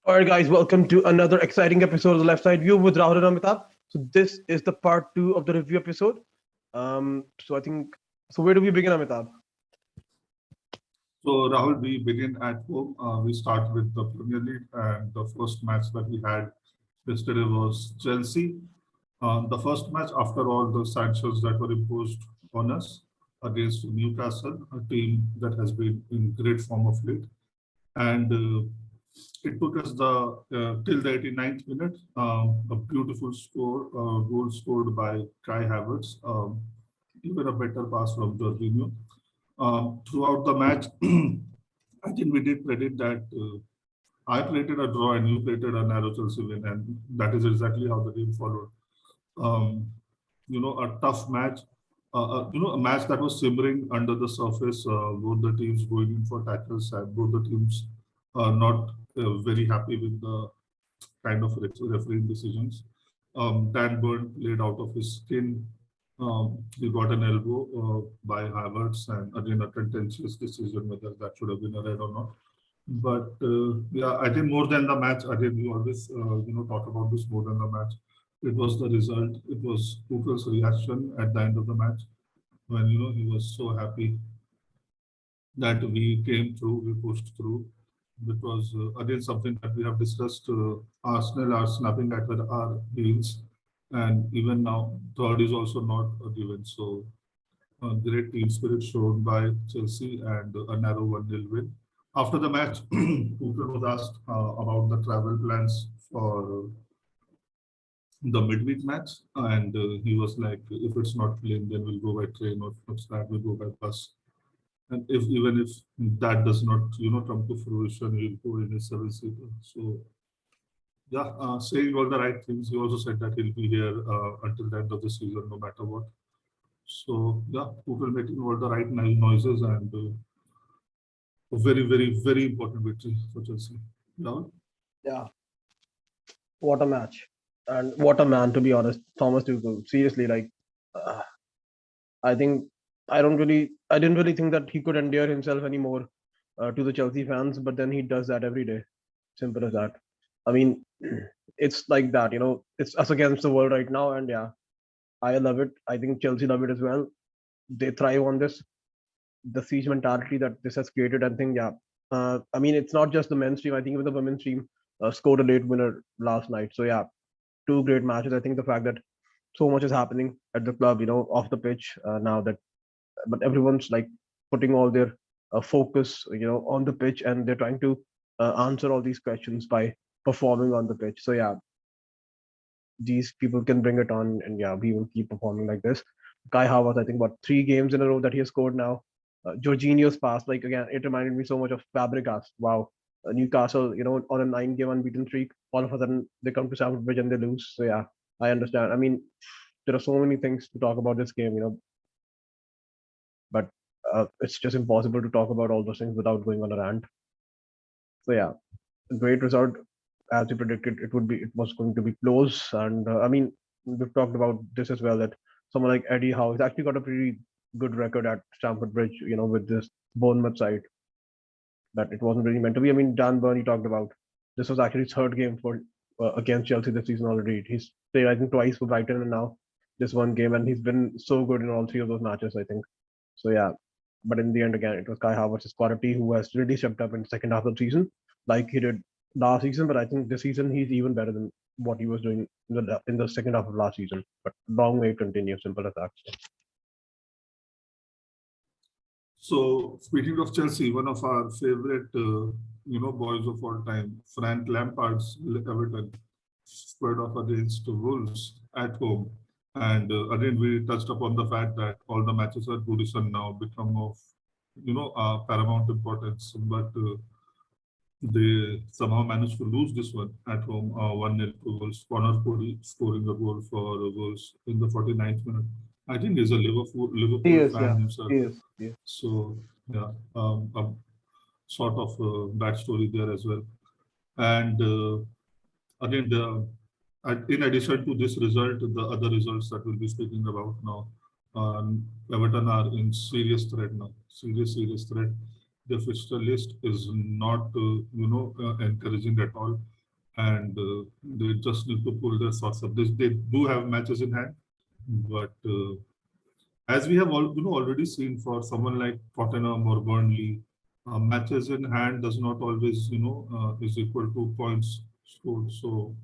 All right, guys, welcome to another exciting episode of the Left Side View with Rahul and Amitabh. So this is the part two of the review episode. So I think where do we begin, Amitabh? So Rahul, we begin at home. We start with the Premier League, and the first match that we had yesterday was Chelsea. The first match after all the sanctions that were imposed on us against Newcastle, a team that has been in great form of late. And it took us till the 89th minute, a beautiful goal scored by Kai Havertz, even a better pass from Jorginho. Throughout the match, I think we did credit that I predicted a draw and you predicted a narrow Chelsea win, and that is exactly how the game followed. Um, a tough match, a match that was simmering under the surface, both the teams going in for tackles and both the teams not very happy with the kind of refereeing decisions. Dan Burn played out of his skin. He got an elbow by Havertz, and again a contentious decision whether that should have been a red or not. But yeah, I think more than the match, I think we always talk about this more than the match. It was the result. It was Tuchel's reaction at the end of the match when he was so happy that we came through, we pushed through. Because again something that we have discussed. Arsenal are snapping at our heels, and even now third is also not a given. So great team spirit shown by Chelsea and a narrow 1-0 win. After the match, Tuchel was asked about the travel plans for the midweek match, and he was like, if it's not plane, then we'll go by train, or if it's that, we'll go by bus. And even if that does not, come to fruition, he'll go in a 7-seater. So, yeah, saying all the right things. He also said that he'll be here until the end of the season, no matter what. So, yeah, people making all the right noises, and a very, very, very important victory for Chelsea. Yeah, what a match, and what a man, to be honest. Thomas Tuchel, seriously, uh, I think I didn't really think that he could endear himself anymore to the Chelsea fans, but then he does that every day. Simple as that. I mean, it's like that, it's us against the world right now, and yeah, I love it. I think Chelsea love it as well. They thrive on this, the siege mentality that this has created. I think, yeah. I mean, it's not just the men's team. I think even the women's team scored a late winner last night. So yeah, two great matches. I think the fact that so much is happening at the club, off the pitch now that, but everyone's like putting all their focus, on the pitch, and they're trying to answer all these questions by performing on the pitch. So yeah, these people can bring it on, and yeah, we will keep performing like this. Kai Havertz, I think, what, 3 games in a row that he has scored now. Jorginho's pass, like, again, it reminded me so much of Fabregas. Wow, Newcastle, on a 9-game unbeaten streak, all of a sudden they come to Stamford Bridge and they lose. So yeah, I understand. I mean, there are so many things to talk about this game, but it's just impossible to talk about all those things without going on a rant. So yeah, great result. As we predicted, it was going to be close. And I mean, we've talked about this as well, that someone like Eddie Howe has actually got a pretty good record at Stamford Bridge, with this Bournemouth side, that it wasn't really meant to be. I mean, Dan Burn, he talked about, this was actually his third game for against Chelsea this season already. He's played, I think, twice for Brighton, and now this one game, and he's been so good in all 3 of those matches, I think. So yeah, but in the end, again, it was Kai Havertz's quality who has really stepped up in the second half of the season, like he did last season. But I think this season he's even better than what he was doing in the second half of last season. But long way to continue. Simple as that. So speaking of Chelsea, one of our favorite, boys of all time, Frank Lampard's Everton squared off against Wolves at home. And again, we touched upon the fact that all the matches at Goodison now become of, paramount importance. But they somehow managed to lose this one at home, 1-0 to Wolves. Connor Cody scoring a goal for Wolves in the 49th minute. I think he's a Liverpool fan himself. He is. So yeah, a sort of backstory there as well. And again, in addition to this result, the other results that we'll be speaking about now, Everton are in serious threat now. Serious threat. The fixture list is not, encouraging at all. and they just need to pull their socks up. They do have matches in hand, but as we have already seen for someone like Tottenham or Burnley, matches in hand does not always is equal to points scored. So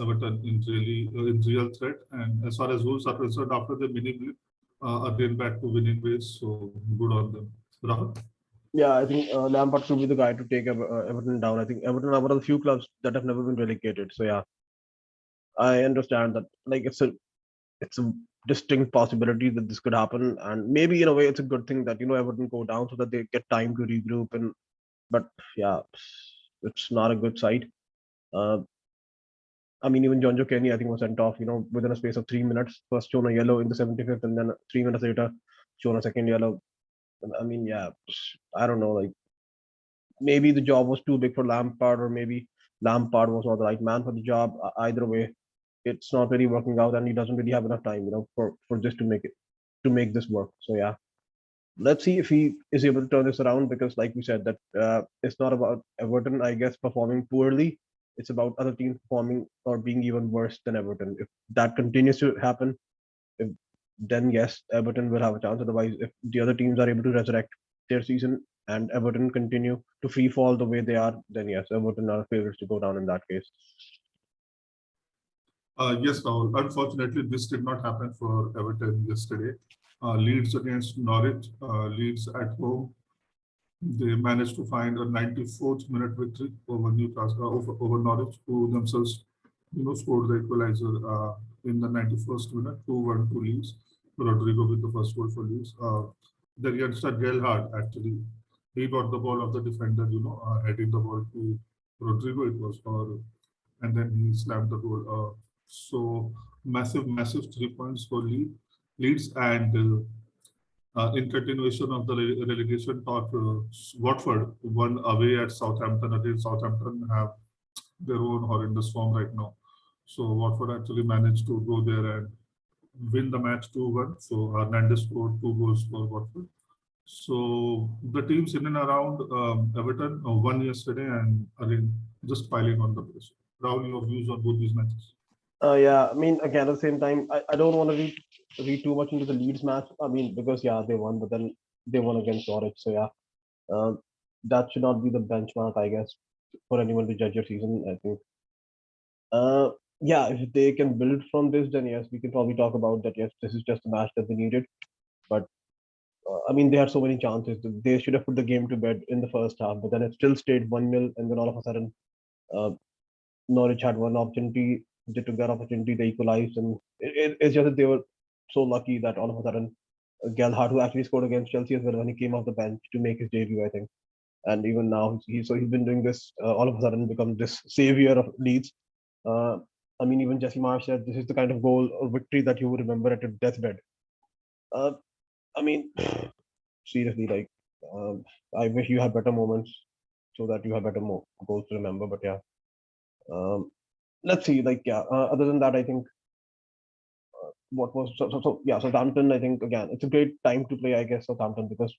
Everton in real threat. And as far as Wolves are concerned, after the mini blip, again back to winning ways. So good on them. Rahul? Yeah, I think Lampard should be the guy to take Everton down. I think Everton are one of the few clubs that have never been relegated. So yeah, I understand that. Like it's a distinct possibility that this could happen, and maybe in a way it's a good thing that Everton go down so that they get time to regroup. And but yeah, it's not a good sight. Uh, I mean, even John Joe Kenny, I think, was sent off. Within a space of 3 minutes, first shown a yellow in the 75th, and then 3 minutes later, shown a second yellow. I mean, yeah, I don't know. Like maybe the job was too big for Lampard, or maybe Lampard was not the right man for the job. Either way, it's not really working out, and he doesn't really have enough time, for this to make this work. So yeah, let's see if he is able to turn this around, because, like we said, that it's not about Everton, I guess, performing poorly. It's about other teams performing or being even worse than Everton. If that continues to happen, if, then yes, Everton will have a chance. Otherwise, if the other teams are able to resurrect their season and Everton continue to free fall the way they are, then yes, Everton are favorites to go down in that case. Yes, Rahul. Unfortunately, this did not happen for Everton yesterday. Leeds against Norwich, Leeds at home. They managed to find a 94th minute victory over Newcastle, over Norwich, who themselves, scored the equalizer in the 91st minute, 2-1 to Leeds. Rodrigo with the first goal for Leeds. The youngster Gelhardt actually, he got the ball of the defender, heading the ball to Rodrigo. It was, and then he slammed the goal. So massive 3 points for Leeds, and in continuation of the relegation talk, Watford won away at Southampton. Again, Southampton have their own horrendous form right now. So Watford actually managed to go there and win the match 2-1. So Hernandez scored 2 goals for Watford. So the teams in and around Everton won yesterday, and again just piling on the pressure. Rahul, your views on both these matches? Yeah, I mean, again, at the same time, I don't want to read too much into the Leeds match. I mean, because yeah, they won, but then they won against Norwich. So yeah, uh, that should not be the benchmark, I guess, for anyone to judge your season. I think. Uh, yeah, if they can build from this, then yes, we can probably talk about that. Yes, this is just a match that they needed. But I mean, they had so many chances. They should have put the game to bed in the first half, but then it still stayed 1-0, and then all of a sudden, uh, Norwich had one opportunity. They took that opportunity, they equalized, and it's just that they were so lucky that all of a sudden, Gelhardt, who actually scored against Chelsea as well when he came off the bench to make his debut, I think, and even now he's been doing this. All of a sudden, become this savior of Leeds. Uh, I mean, even Jesse Marsh said this is the kind of goal or victory that you would remember at your deathbed. Uh, I mean, seriously, like, I wish you had better moments so that you have better goals to remember. But yeah, um, let's see. Like, yeah. Other than that, I think what was yeah. Southampton. I think again, it's a great time to play. I guess Southampton, because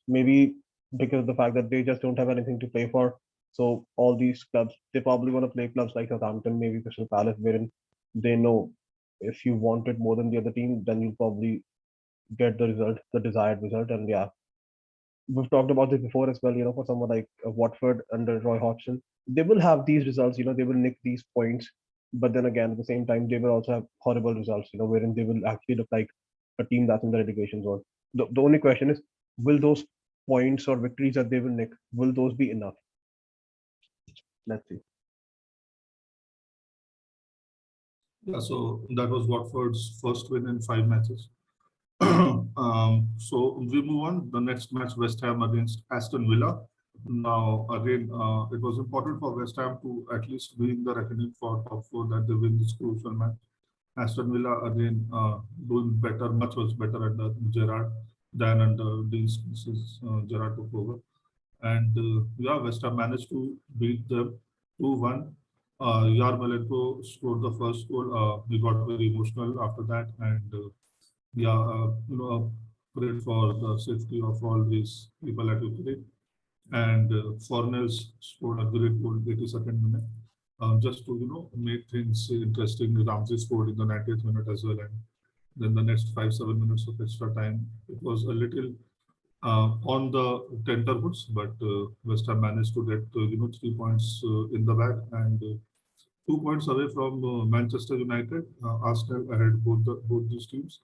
maybe because of the fact that they just don't have anything to play for. So all these clubs, they probably want to play clubs like Southampton, maybe Crystal Palace, wherein they know if you want it more than the other team, then you'll probably get the result, the desired result. And yeah, we've talked about this before as well. For someone like Watford under Roy Hodgson, they will have these results. They will nick these points, but then again, at the same time, they will also have horrible results. Wherein they will actually look like a team that's in the relegation zone. The only question is, will those points or victories that they will nick, will those be enough? Let's see. Yeah, so that was Watford's first win in 5 matches. So we move on. The next match, West Ham against Aston Villa. Now, again, it was important for West Ham to at least be in the reckoning for top four, that they win this crucial match. Aston Villa again doing better, much better under Gerrard than under Dean Smith's Gerrard took over. And yeah, West Ham managed to beat them 2-1. Yarmolenko scored the first goal. He got very emotional after that, and yeah, prayed for the safety of all these people at Ukraine. And Fornells scored a great goal, 82nd minute. Just to make things interesting, Ramsey scored in the 90th minute as well, and then the next 5-7 minutes of extra time, it was a little on the tenterhooks, but West Ham managed to get 3 points in the bag, and 2 points away from Manchester United. Arsenal ahead both these teams,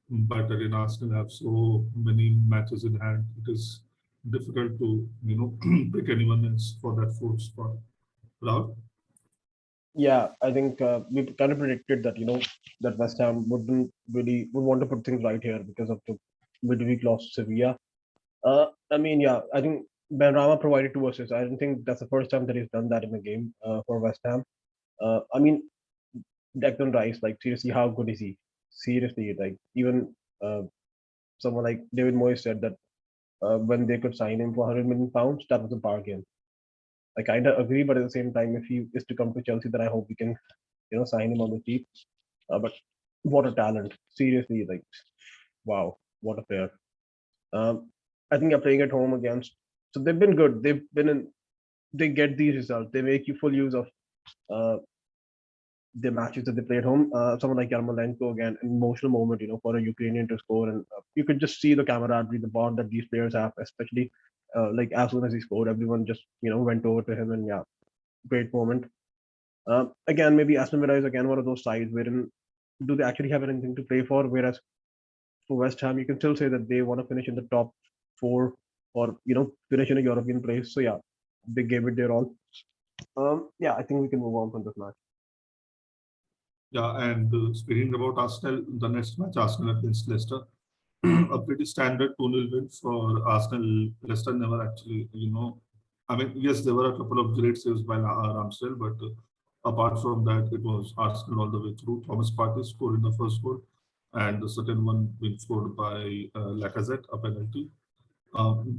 but again Arsenal have so many matches in hand. It is difficult to pick anyone else for that fourth spot. Rahul? Yeah, I think we kind of predicted that that West Ham would want to put things right here because of the midweek loss to Sevilla. I mean, yeah, I think Benrahma provided 2 assists. I don't think that's the first time that he's done that in a game for West Ham. I mean, Declan Rice, like seriously, how good is he? Seriously, like even uh, someone like David Moyes said that when they could sign him for 100 million pounds, that was a bargain. I kind of agree, but at the same time, if he is to come to Chelsea, then I hope we can sign him on the cheap. But what a talent! Seriously, like wow, what a player. Um, I think they're playing at home against. So they've been good. They've been in. They get these results. They make you full use of uh, the matches that they play at home. Someone like Yarmolenko again, an emotional moment, for a Ukrainian to score, and you could just see the camaraderie, the bond that these players have, especially like as soon as he scored, everyone just went over to him, and yeah, great moment. Again, maybe Aston Villa is again one of those sides wherein do they actually have anything to play for? Whereas for West Ham, you can still say that they want to finish in the top four or finish in a European place. So yeah, they gave it their all. Yeah, I think we can move on from this match. Yeah, and speaking about Arsenal, the next match, Arsenal against Leicester, a pretty standard 2-0 win for Arsenal. Leicester never actually, I mean, yes, there were a couple of great saves by Ramsdale, but apart from that, it was Arsenal all the way through. Thomas Partey scored in the first goal, and the second one being scored by Lacazette, a penalty.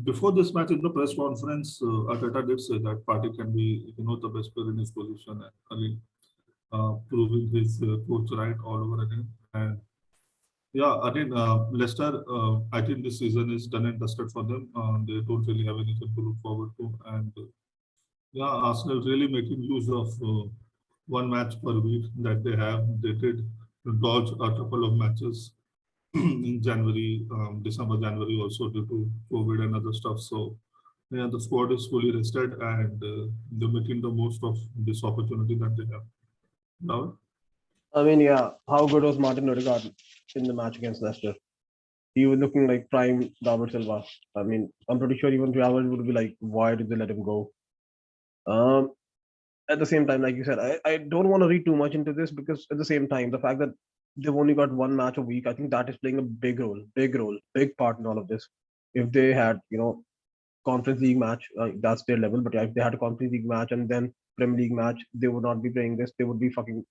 Before this match, in the press conference, Arteta did say that Partey can be, the best player in his position. Again, proving his coach right all over again. And yeah, again, Leicester, I think this season is done and dusted for them. They don't really have anything to look forward to. And yeah, Arsenal really making use of one match per week that they have. They did dodge a couple of matches in January, December, January also due to COVID and other stuff. So yeah, the squad is fully rested and they're making the most of this opportunity that they have now. I mean, yeah, how good was Martin Odegaard in the match against Leicester? He was looking like prime David Silva. I mean, I'm pretty sure even Real would be like, why did they let him go? Um, at the same time, like you said, I don't want to read too much into this because at the same time, the fact that they've only got one match a week, I think that is playing a big role, big part in all of this. If they had, conference league match, that's their level. But yeah, if they had a conference league match and then Premier League match, they would not be playing this. They would be fucking,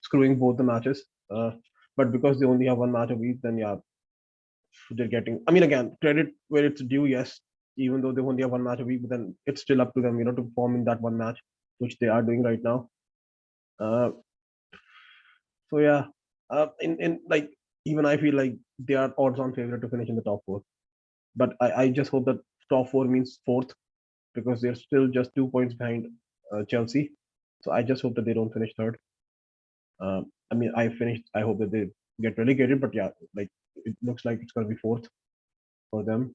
screwing both the matches. But because they only have one match a week, then yeah, they're getting. I mean, again, credit where it's due. Yes, even though they only have one match a week, but then it's still up to them, to perform in that one match, which they are doing right now. Uh, so yeah, in like even I feel like they are odds-on favorite to finish in the top four. But I just hope that top four means fourth because they're still just 2 points behind Chelsea. So I just hope that they don't finish third. I mean, I finished. I hope that they get relegated, but yeah, like it looks like it's gonna be fourth for them.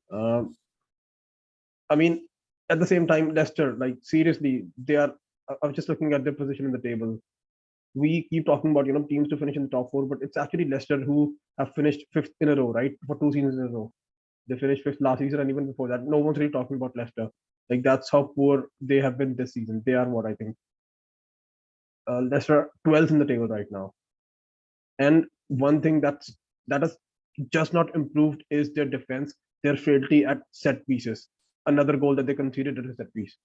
I mean, at the same time, Leicester, like seriously, they are. I was just looking at their position in the table. We keep talking about teams to finish in the top four, but it's actually Leicester who have finished fifth in a row, right? For 2 seasons in a row, they finished fifth last season, and even before that, no one's really talking about Leicester. Like that's how poor they have been this season. They are what I think. Leicester 12th in the table right now, and one thing that has just not improved is their defense. Their frailty at set pieces. Another goal that they conceded at a set piece,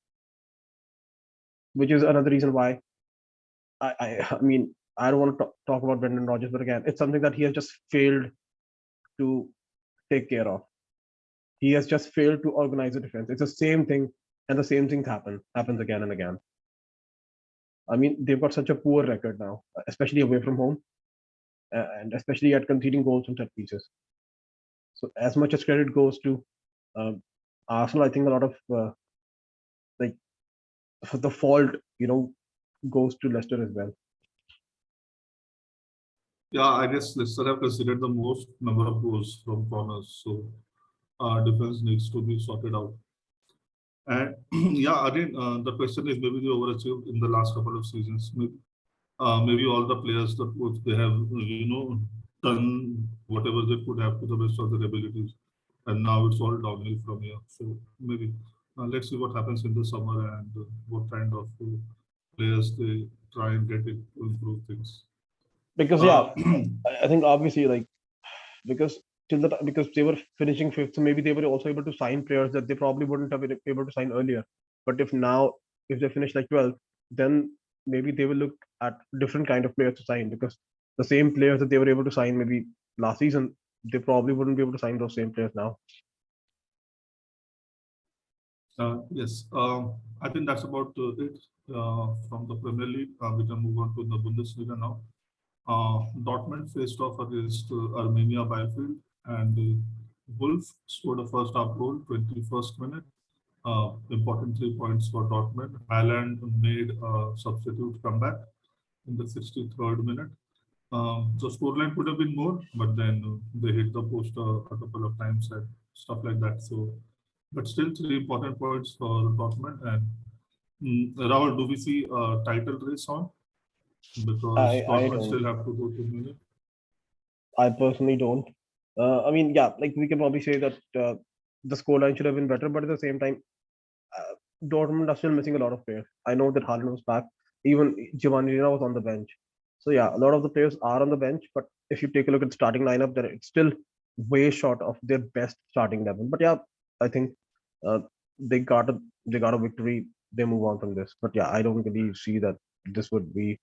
which is another reason why I mean I don't want to talk about Brendan Rodgers, but again, it's something that he has just failed to take care of. He has just failed to organize the defense. It's the same thing, and the same thing happens again and again. I mean, they've got such a poor record now, especially away from home, and especially at conceding goals from set pieces. So, as much as credit goes to um, Arsenal, I think a lot of like for the fault, goes to Leicester as well. Yeah, I guess Leicester have considered the most number of goals from corners, so defense needs to be sorted out. And yeah, again, the question is maybe they overachieved in the last couple of seasons. Maybe all the players, the coach, they have done whatever they could have to the best of their abilities, and now it's all downhill from here. So maybe let's see what happens in the summer and what kind of players they try and get it to improve things. Because yeah, Uh, I think obviously like because because they were finishing fifth, so maybe they were also able to sign players that they probably wouldn't have been able to sign earlier. But if now if they finish like 12th, then maybe they will look at different kind of players to sign because the same players that they were able to sign maybe last season, they probably wouldn't be able to sign those same players now. Yes, I think that's about it from the Premier League. We can move on to the Bundesliga now. Dortmund faced off against Armenia Bielefeld, and Wolf scored a first half goal, 21st minute. Important 3 points for Dortmund. Haaland made a substitute comeback in the 63rd minute. The scoreline could have been more, but then they hit the post a couple of times and stuff like that. So, but still 3 important points for Dortmund. And Rahul, do we see a title race on? Because I Dortmund don't. still have to go to Munich. I personally don't. I mean, yeah, like we can probably say that the scoreline should have been better, but at the same time, uh, Dortmund are still missing a lot of players. I know that Haaland was back, even Giovanni Reina was on the bench. So yeah, a lot of the players are on the bench, but if you take a look at the starting lineup, then it's still way short of their best starting level. But yeah, I think uh, they got a they got a victory. They move on from this. But yeah, I don't really see that this would be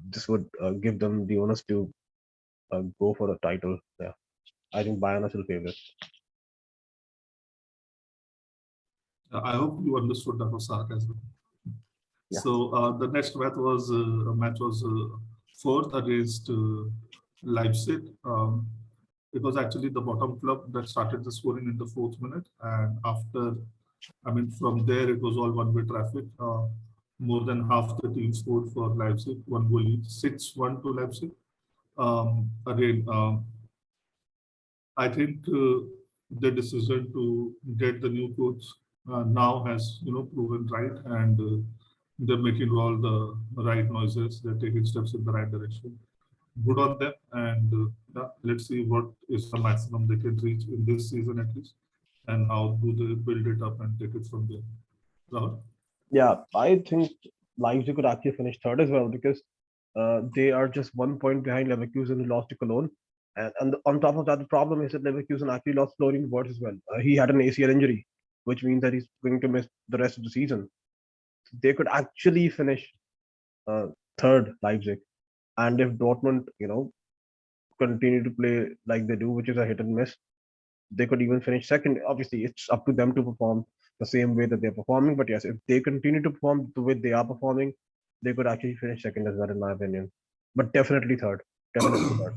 this would give them the onus to go for the title. Yeah, I think Bayern are still favorites. I hope you understood that was sarcasm. Yeah. So the next match was fourth against Leipzig. It was actually the bottom club that started the scoring in the fourth minute, and after, I mean, from there it was all one-way traffic. More than half the team scored for Leipzig, one goal each, 6-1 to Leipzig. Again, I think the decision to get the new coach now has proven right, and they're making all the right noises. They're taking steps in the right direction. Good on them, and yeah, let's see what is the maximum they can reach in this season at least, and how do they build it up and take it from there. Rahul? Yeah, I think Leipzig could actually finish third as well because they are just 1 point behind Leverkusen, who lost to Cologne. And on top of that, the problem is that Leverkusen actually lost Florian Wirtz as well. He had an ACL injury, which means that he's going to miss the rest of the season. They could actually finish uh, third, Leipzig. And if Dortmund, continue to play like they do, which is a hit and miss, they could even finish second. Obviously, it's up to them to perform the same way that they're performing. But yes, if they continue to perform the way they are performing, they could actually finish second as well, in my opinion. But definitely third. Definitely third.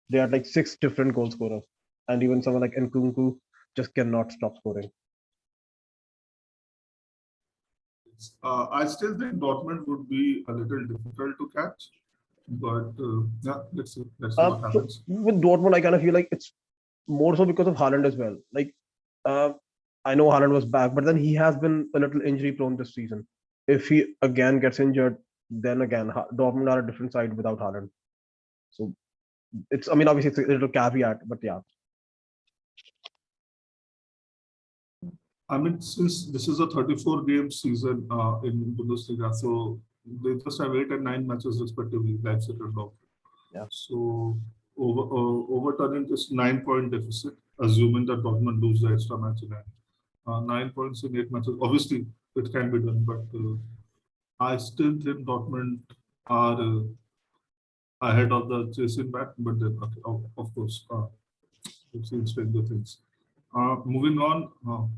They had like six different goal scorers, and even someone like Nkunku just cannot stop scoring. I still think Dortmund would be a little difficult to catch, but yeah, let's see. Let's see what So happens. with Dortmund, I kind of feel like it's more so because of Haaland as well. Like, uh, I know Haaland was back, but then he has been a little injury prone this season. If he again gets injured, then again Dortmund are a different side without Haaland. So it's, I mean, obviously it's a little caveat, but yeah. I mean, since this is a 34 game season in Bundesliga, so they just have 8 and 9 matches respectively, Leipzig and Dortmund. Yeah. So overturning this 9 point deficit, assuming that Dortmund lose the extra match in 9 points in 8 matches. Obviously, it can be done, but I still think Dortmund are ahead of the chasing back. But then, okay, of course, we've seen stranger things. Moving on,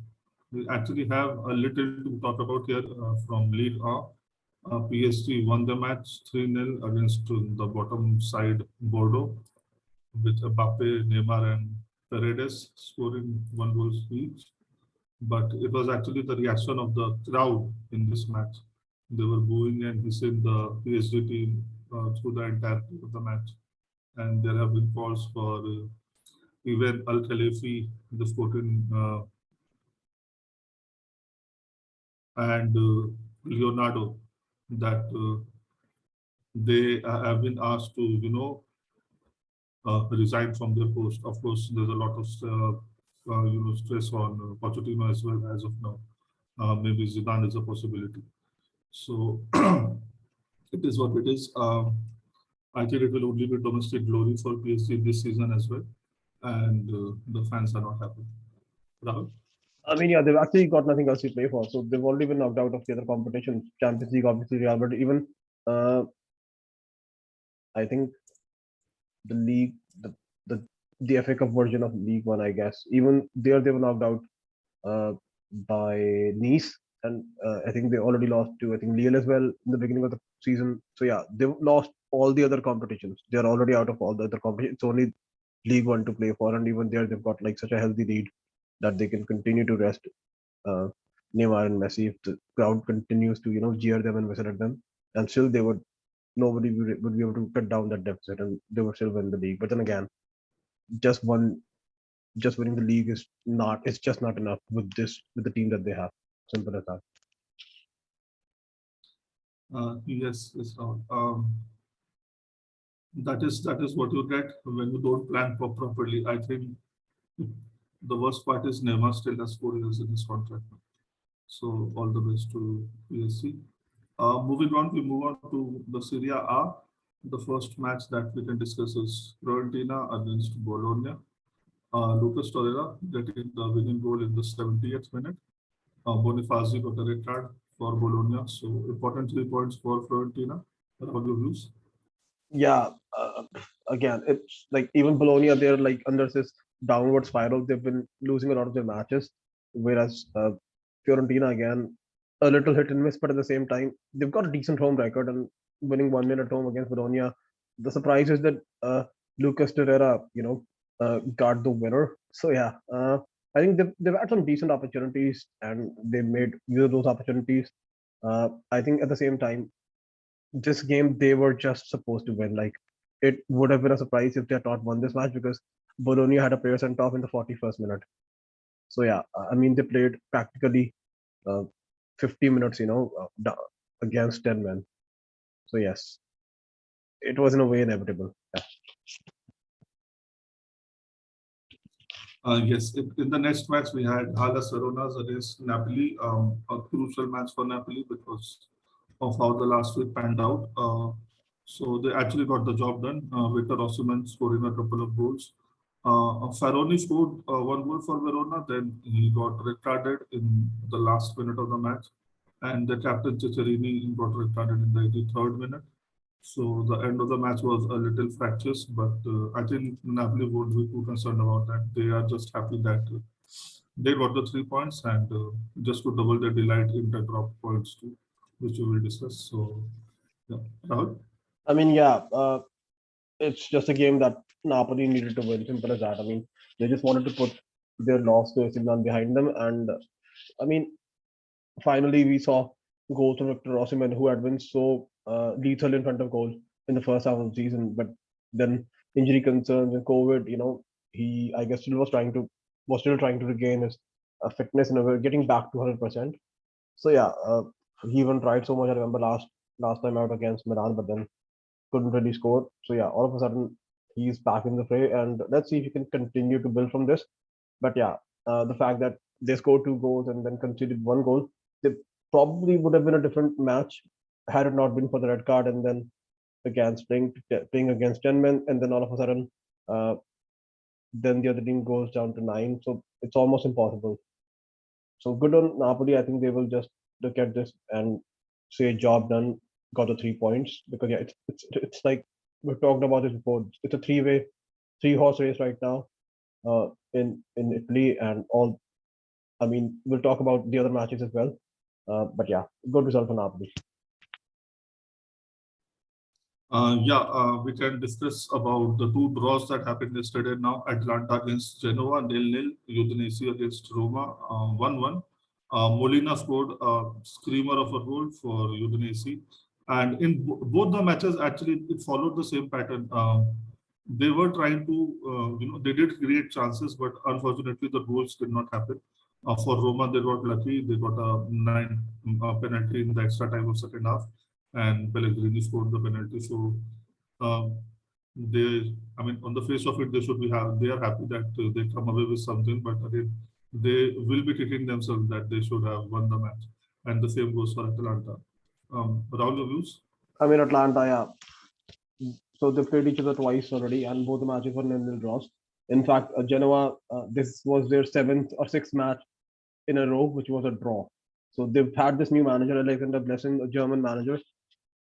we actually have a little to talk about here from League A. PSG won the match 3-0 against the bottom side Bordeaux, with Mbappe, Neymar, and Paredes scoring one goal each. But it was actually the reaction of the crowd in this match They were booing and hissing the PSG team through the entire play of the match. And there have been calls for even Al Khalifi, the sporting, and Leonardo, that they have been asked to, resign from their post. Of course, there's a lot of stress on Pochettino as well as of now. Maybe Zidane is a possibility. So it is what it is. I think it will only be domestic glory for PSG this season as well, and the fans are not happy. Rahul? I mean, yeah, they've actually got nothing else to play for, so they've already been knocked out of the other competitions. Champions League, obviously, Real, but even uh, I think the league, the the FA Cup version of League One, I guess. Even there, they were knocked out uh, by Nice, and I think they already lost to I think Lille as well in the beginning of the season. So yeah, they've lost all the other competitions. They're already out of all the other competitions. It's only League One to play for, and even there, they've got like such a healthy lead that they can continue to rest uh, Neymar and Messi if the crowd continues to jeer them and whistle at them, and still they would nobody would be able to cut down that deficit, and they would still win the league. But then again, just one just winning the league is not it's just not enough with the team that they have. Simple as that. Yes, yes, Rahul. That is what you get when you don't plan properly. I think the worst part is Neymar still has 4 years in his contract. So all the best to PSG. Moving on, we move on to the Serie A. The first match that we can discuss is Fiorentina against Bologna. Lucas Torreira getting the winning goal in the 70th minute. Bonifazi got a red card for Bologna. So important 3 points for Fiorentina. What are your views? Yeah, again, it's like even Bologna, they're like under this downward spiral. They've been losing a lot of their matches, whereas Fiorentina again a little hit and miss, but at the same time they've got a decent home record and winning 1-0 at home against Bologna. The surprise is that Lucas Torreira, got the winner. So yeah, I think they've had some decent opportunities and they made use of those opportunities. I think at the same time this game they were just supposed to win. Like it would have been a surprise if they had not won this match because Bologna had a player sent off in the 41st minute. So yeah, I mean they played practically uh, 50 minutes, against 10 men. So yes, it was in a way inevitable. Yeah. Yes, in the next match we had Hellas Verona's against Napoli, a crucial match for Napoli because of how the last week panned out. So they actually got the job done. Victor Osimhen scoring a couple of goals. Faroni scored 1 goal for Verona, then he got red in the last minute of the match, and the captain Ciccerini got red in the 83rd minute. So the end of the match was a little fractious, but I think Napoli won't be too concerned about that. They are just happy that they got the 3 points and just to double their delight in the drop points too, which we will discuss. So, yeah, Rahul? I mean, yeah, it's just a game that Napoli needed to win. Simple as that. I mean, they just wanted to put their loss to AC Milan behind them, and I mean, finally we saw goals from Victor Osimhen, who had been so lethal in front of goal in the first half of the season, but then injury concerns and COVID, he I guess was still trying to regain his fitness and getting back to 100%. So yeah, he even tried so much. I remember last time out against Milan, but then couldn't really score. So yeah, all of a sudden he's back in the fray, and let's see if he can continue to build from this. But yeah, the fact that they scored 2 goals and then conceded 1 goal, they probably would have been a different match had it not been for the red card and then against playing against 10 men, and then all of a sudden, uh, then the other team goes down to 9. So it's almost impossible. So good on Napoli. I think they will just look at this and say job done, got the 3 points because yeah, it's like we've talked about this before. It's a three horse race right now in Italy and all. I mean, we'll talk about the other matches as well. But yeah, good result for Napoli. We can discuss about the two draws that happened yesterday now. Atlanta against Genoa, 0-0. Udinese against Roma, 1-1. Molina scored a screamer of a goal for Udinese. And in both the matches, actually, it followed the same pattern. They were trying to, they did create chances, but unfortunately, the goals did not happen. For Roma, they got lucky. They got a penalty in the extra time of second half, and Pellegrini scored the penalty. So, um, I mean, on the face of it, they are happy that they come away with something, but again, they will be kicking themselves that they should have won the match. And the same goes for Atalanta. Rahul, your views? I mean, Atlanta, yeah. So they played each other twice already, and both the matches were nil-nil draws. In fact, Genoa, this was their seventh or sixth match in a row, which was a draw. So they've had this new manager, Alexander Blessing, a German manager.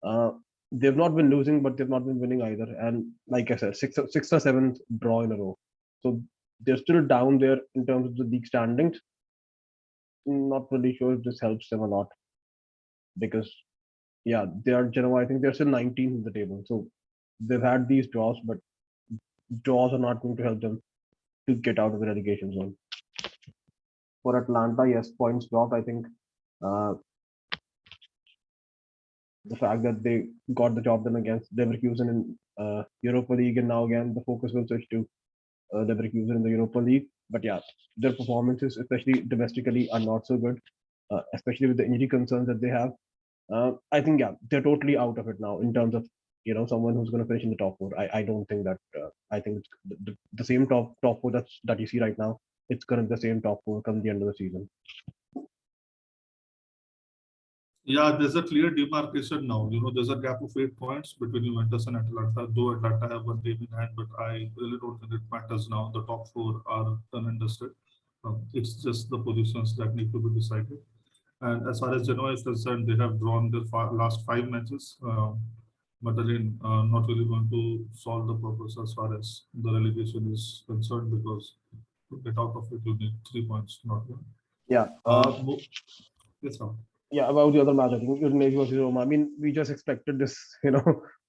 Uh, they've not been losing, but they've not been winning either. And like I said, six or seventh draw in a row. So they're still down there in terms of the league standings. Not really sure if this helps them a lot because yeah, they are Genoa. I think they're still 19th in the table. So they've had these draws, but draws are not going to help them to get out of the relegation zone. For Atlanta, yes, points dropped. I think uh, the fact that they got the job done against Leverkusen in Europa League, and now again the focus will switch to Leverkusen in the Europa League. But yeah, their performances, especially domestically, are not so good, especially with the injury concerns that they have. I think yeah, they're totally out of it now in terms of someone who's going to finish in the top four. I don't think that. I think it's the same top four that you see right now. It's going to be the same top four come the end of the season. Yeah, there's a clear demarcation now. There's a gap of 8 points between Juventus and Atalanta, though Atalanta have one game in hand, but I really don't think it matters now. The top four are done and dusted. It's just the positions that need to be decided. And as far as Genoa is concerned, they have drawn their last 5 matches, but again, not really going to solve the purpose as far as the relegation is concerned because to get out of it, you need 3 points, not one. Yeah. Yes, sir. Yeah, about the other match, I think Udinese versus Roma. I mean, we just expected this,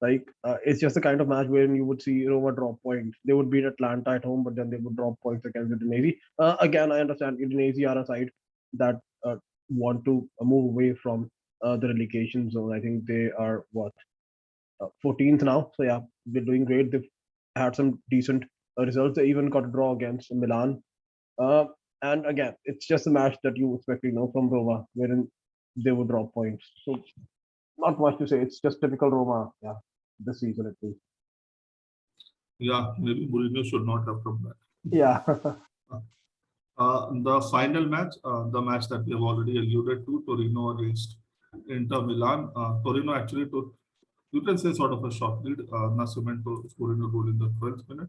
like it's just the kind of match where you would see Roma drop points. They would beat Atlanta at home, but then they would drop points against Udinese. Again, I understand Udinese are a side that want to move away from the relegation zone. I think they are what 14th now. So yeah, they're doing great. They've had some decent results. They even got a draw against Milan. Uh, and again, it's just a match that you expect, from Roma, wherein they would drop points. So not much to say. It's just typical Roma, yeah, this season at least. Yeah, maybe Mourinho should not have come back. Yeah. The final match, the match that we have already alluded to, Torino against Inter Milan. Torino actually took, you can say, sort of a shock lead. Nascimento scoring a goal in the 12th minute.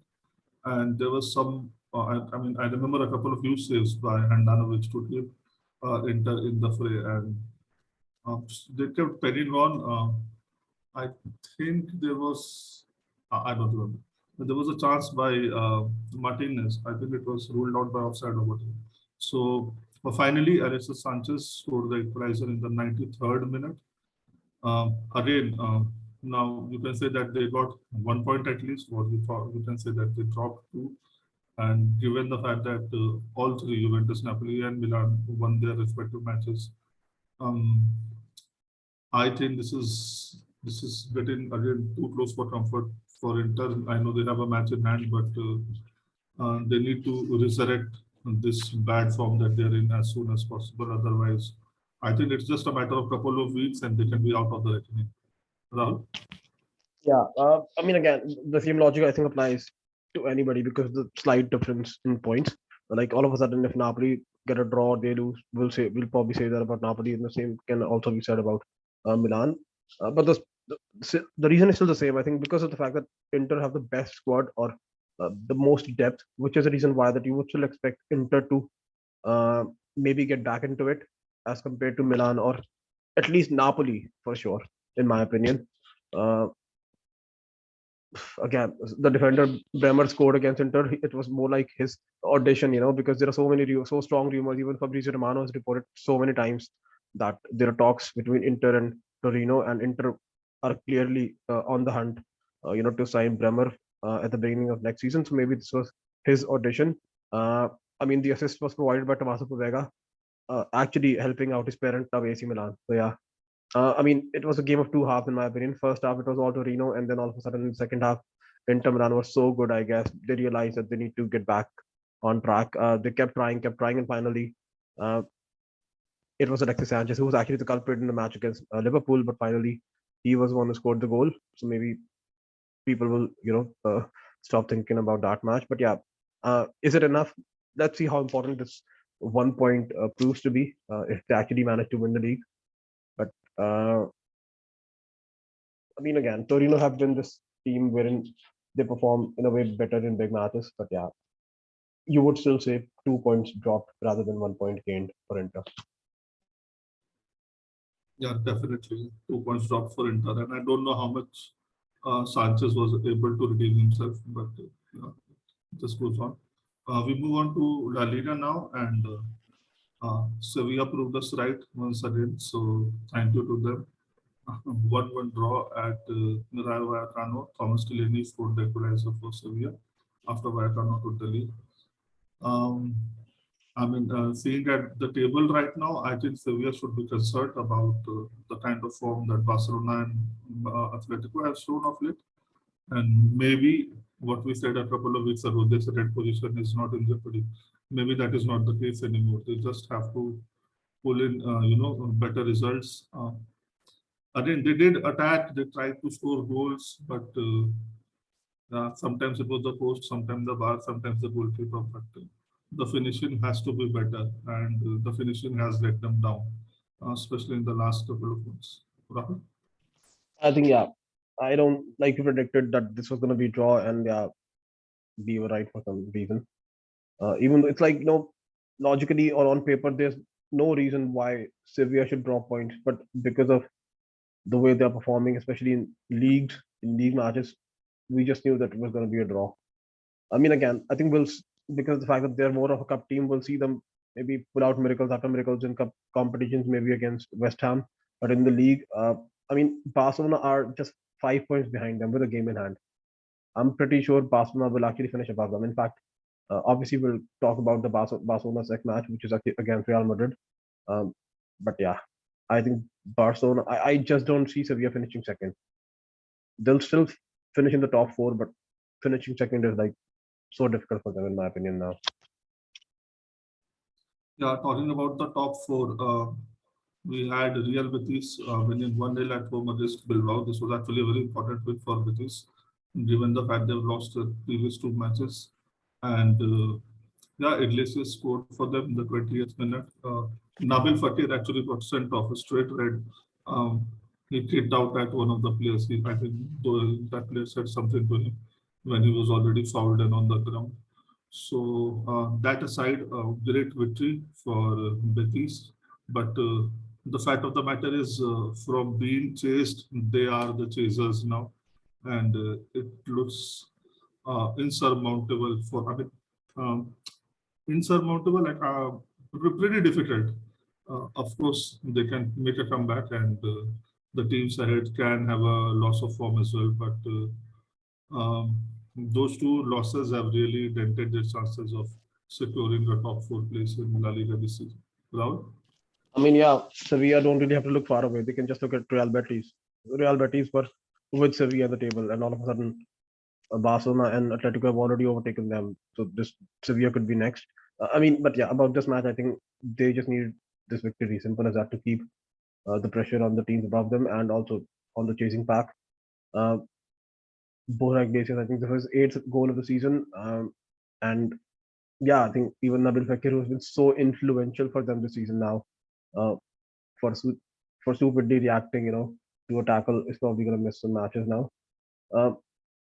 And there was some, I mean, I remember a couple of huge saves by Handanovic to keep Inter in the fray. And they kept penning on. I think there was, I don't remember. But there was a chance by Martinez. I think it was ruled out by offside or whatever. So finally, Alexis Sanchez scored the equalizer in the 93rd minute. Again, now you can say that they got 1 point at least, or you can say that they dropped two. And given the fact that all three, Juventus, Napoli, and Milan, won their respective matches, um, I think this is getting again too close for comfort for Inter. I know they have a match in hand, but they need to resurrect this bad form that they're in as soon as possible. Otherwise, I think it's just a matter of couple of weeks and they can be out of the reckoning. Rahul? Yeah. I mean, again, the same logic I think applies to anybody because the slight difference in points. Like all of a sudden, if Napoli get a draw, they lose. We'll probably say that about Napoli, and the same can also be said about Milan. But the reason is still the same. I think because of the fact that Inter have the best squad or the most depth, which is the reason why that you would still expect Inter to uh, maybe get back into it as compared to Milan or at least Napoli for sure, in my opinion. Uh, Again, the defender Bremer scored against Inter. It was more like his audition, because there are so many so strong rumors. Even Fabrizio Romano has reported so many times that there are talks between Inter and Torino, and Inter are clearly on the hunt, to sign Bremer at the beginning of next season. So maybe this was his audition. Uh, I mean, the assist was provided by Tommaso Povega. actually helping out his parent club AC Milan. So yeah, I mean it was a game of two halves in my opinion. First half it was all Torino, and then all of a sudden in the second half, Inter Milan was so good. I guess they realized that they need to get back on track. They kept trying, and finally, uh, it was Alexis Sanchez who was actually the culprit in the match against Liverpool. But finally, he was the one who scored the goal. So maybe people will, stop thinking about that match. But yeah, is it enough? Let's see how important this 1 point proves to be if they actually manage to win the league. But uh, I mean, again, Torino have been this team wherein they perform in a way better in big matches. But yeah, you would still say 2 points dropped rather than 1 point gained for Inter. Yeah, definitely. 2 points dropped for Inter, and I don't know how much Sanchez was able to redeem himself, but yeah, this goes on. We move on to La Liga now, and Sevilla proved us right once again. So thank you to them. 1-1 draw at Rayo Vallecano. Thomas Delaney scored the equalizer for Sevilla after Vallecano took the lead. Um, I mean, seeing at the table right now, I think Sevilla should be concerned about the kind of form that Barcelona and Atletico have shown of late. And maybe what we said a couple of weeks ago, this red position is not in jeopardy. Maybe that is not the case anymore. They just have to pull in, better results. Again, they did attack, they tried to score goals, but sometimes it was the post, sometimes the bar, sometimes the goalkeeper. But the finishing has to be better, and the finishing has let them down, especially in the last couple of months. Rahul? I think yeah, I don't like you predicted that this was going to be draw, and yeah, we were right for some reason. Even though it's like logically or on paper, there's no reason why Sevilla should drop points, but because of the way they're performing, especially in league matches, we just knew that it was going to be a draw. I mean, again, I think because of the fact that they're more of a cup team, we'll see them maybe pull out miracles after miracles in cup competitions, maybe against West Ham. But in the league, I mean, Barcelona are just 5 points behind them with a game in hand. I'm pretty sure Barcelona will actually finish above them. In fact, obviously, we'll talk about the Barcelona's next match, which is actually against Real Madrid. Um, but yeah, I think Barcelona. I just don't see Sevilla finishing second. They'll still finish in the top four, but finishing second is like so difficult for them, in my opinion. Now, Yeah, talking about the top four, we had Real Betis winning 1-0 at home against Bilbao. This was actually a very important win for Betis, given the fact they've lost the previous two matches. And yeah, Iglesias scored for them in the 20th minute. Nabil Fakir actually got sent off a straight red. Um, he kicked out at one of the players. I think that player said something to him when he was already fouled and on the ground. So that aside, great victory for Betis. But the fact of the matter is, from being chased, they are the chasers now, and it looks insurmountable for. I mean, um, insurmountable, like pretty difficult. Of course, they can make a comeback, and the teams ahead can have a loss of form as well. But those two losses have really dented their chances of securing the top four place in La Liga this season. Rahul? I mean, yeah, Sevilla don't really have to look far away. They can just look at Real Betis. Real Betis were with Sevilla on the table, and all of a sudden, Barcelona and Atletico have already overtaken them. So this Sevilla could be next. I mean, but yeah, about this match, I think they just needed this victory. Simple as that to keep the pressure on the teams above them and also on the chasing pack. Uh, Borja Iglesias, I think this was his eighth goal of the season. And yeah, I think even Nabil Fekir, who's been so influential for them this season now, uh, for stupidly reacting, to a tackle, is probably going to miss some matches now. Uh,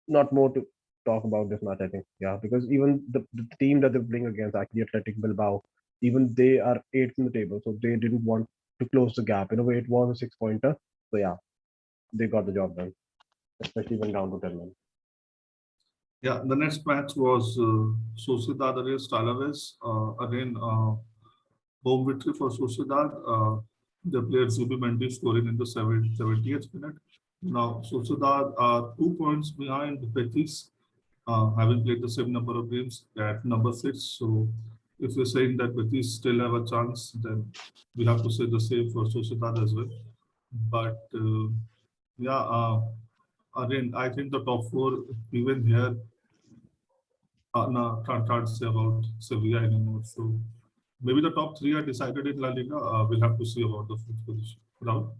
Not more to talk about this match, I think. Yeah, because even the team that they're playing against, actually Athletic Bilbao, even they are eighth in the table, so they didn't want to close the gap. In a way, it was a 6 pointer. So yeah, they got the job done, especially when down to 10 men. Yeah, the next match was Sociedad against Alaves. Again, home victory for Sociedad. The player Zubimendi scoring in the 70th minute. Now, Sociedad are 2 points behind Betis, having played the same number of games at number 6. So if we're saying that Betis still have a chance, then we have to say the same for Sociedad as well. But yeah, again, I think the top four, even here, no, can't say about Sevilla anymore. So maybe the top three are decided in La Liga. We'll have to see about the fifth position. Rahul?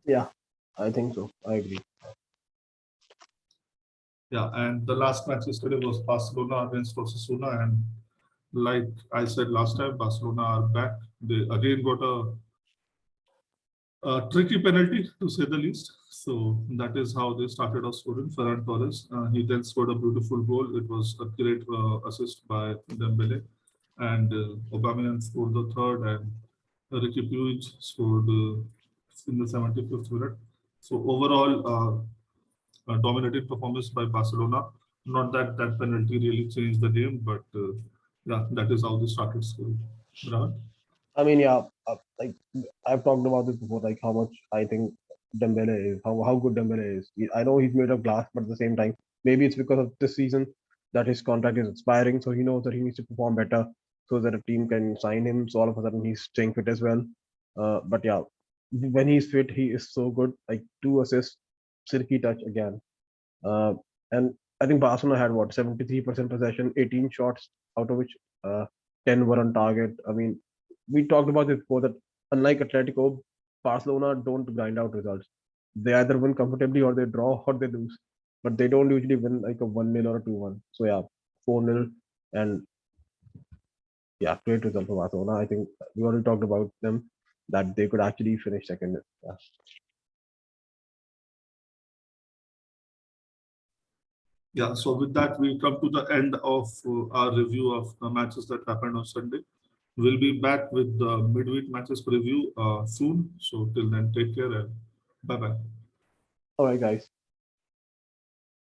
Yeah, I think so. I agree. Yeah, and the last match yesterday was Barcelona against Osasuna, and like I said last time, Barcelona are back. They again got a tricky penalty to say the least. So that is how they started off scoring. Ferran Torres, he then scored a beautiful goal. It was a great assist by Dembele, and Aubameyang scored the third, and Ricky Puig scored in the 75th minute. So overall, dominated performance by Barcelona. Not that that penalty really changed the game, but yeah, that is how they started scoring. Rahul? I mean, yeah, like I've talked about this before, like how much I think Dembele is, how good Dembele is. I know he's made of glass, but at the same time, maybe it's because of this season that his contract is expiring, so he knows that he needs to perform better so that a team can sign him. So all of a sudden, he's staying fit as well. But yeah, when he's fit, he is so good. Like 2 assists, silky touch again. Uh, and I think Barcelona had what 73% possession, 18 shots, out of which 10 were on target. I mean, we talked about this before that unlike Atletico, Barcelona don't grind out results. They either win comfortably or they draw or they lose. But they don't usually win like a 1-0 or a 2-1. So yeah, 4-0 and yeah, great result for Barcelona. I think we already talked about them that they could actually finish second. Yeah. Yeah, so with that, we come to the end of our review of the matches that happened on Sunday. We'll be back with the midweek matches preview soon. So till then, take care and bye bye. All right, guys.